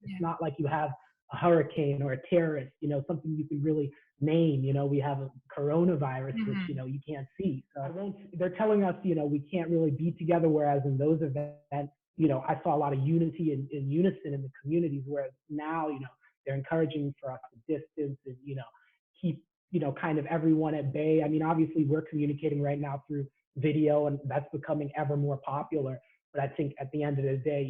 Yeah. It's not like you have a hurricane or a terrorist, something you can really name. We have a coronavirus, which, Hmm. you can't see. So they're telling us, we can't really be together. Whereas in those events, I saw a lot of unity and unison in the communities, whereas now, they're encouraging for us to distance and, keep, kind of everyone at bay. I mean, obviously we're communicating right now through video and that's becoming ever more popular. But I think at the end of the day,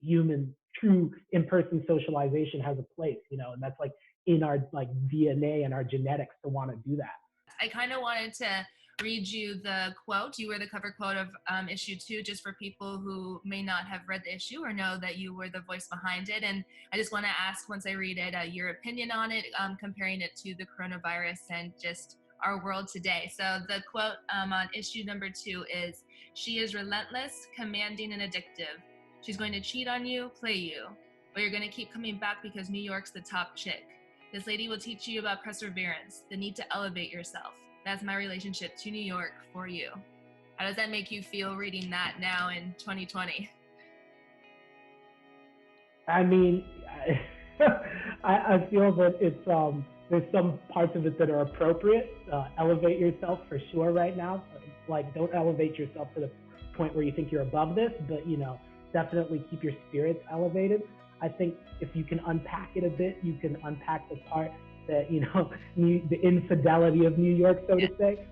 human true in-person socialization has a place, and that's like in our like DNA and our genetics to want to do that. I kind of wanted to read you the quote. You were the cover quote of issue 2, just for people who may not have read the issue or know that you were the voice behind it. And I just want to ask, once I read it, your opinion on it, comparing it to the coronavirus and just our world today. So the quote on issue number 2 is, "She is relentless, commanding, and addictive. She's going to cheat on you, play you, but you're going to keep coming back because New York's the top chick. This lady will teach you about perseverance, the need to elevate yourself. That's my relationship to New York for you." How does that make you feel reading that now in 2020? I mean, I feel that there's some parts of it that are appropriate. Elevate yourself for sure right now. Like, don't elevate yourself to the point where you think you're above this, but definitely keep your spirits elevated. I think if you can unpack it a bit, you can unpack the part that the infidelity of New York, so to say.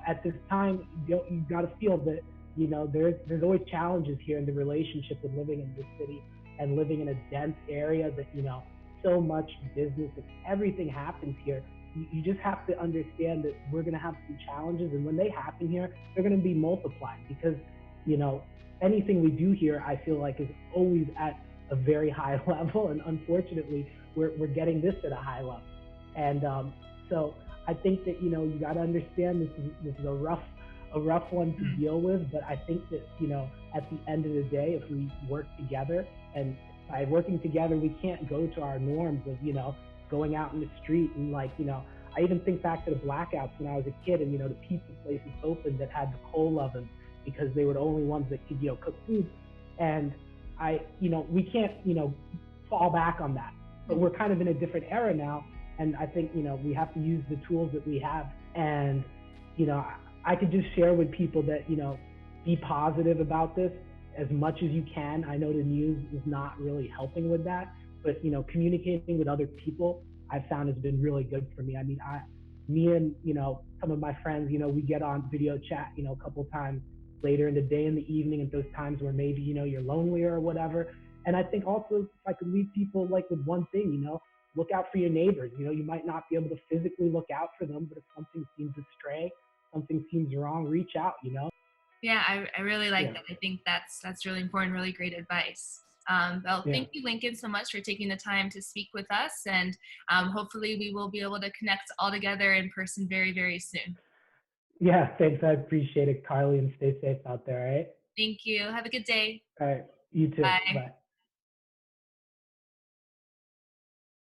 At this time, you got to feel that there's always challenges here in the relationship with living in this city and living in a dense area that so much business and everything happens here. You just have to understand that we're going to have some challenges, and when they happen here, they're going to be multiplied because you know anything we do here, I feel like, is always at a very high level, and unfortunately, we're getting this at a high level, and so I think that you got to understand this is a rough one to Mm. deal with, but I think that at the end of the day, if we work together, and by working together, we can't go to our norms of going out in the street and I even think back to the blackouts when I was a kid, and the pizza places opened that had the coal ovens because they were the only ones that could cook food, and we can't fall back on that, but we're kind of in a different era now, and I think we have to use the tools that we have, and you know I could just share with people that be positive about this as much as you can. I know the news is not really helping with that, but communicating with other people I found has been really good for me. I mean, me and some of my friends, we get on video chat, a couple times later in the day, in the evening, at those times where maybe you're lonelier or whatever. And I think also, if I could leave people like with one thing, look out for your neighbors. You might not be able to physically look out for them, but if something seems astray, something seems wrong, reach out. Yeah, I really like Yeah, that. I think that's really important, really great advice. Well, yeah. thank you, Lincoln, so much for taking the time to speak with us. And hopefully we will be able to connect all together in person very, very soon. Yeah, thanks. I appreciate it, Carly, and stay safe out there, all right? Thank you. Have a good day. All right, you too. Bye. Bye.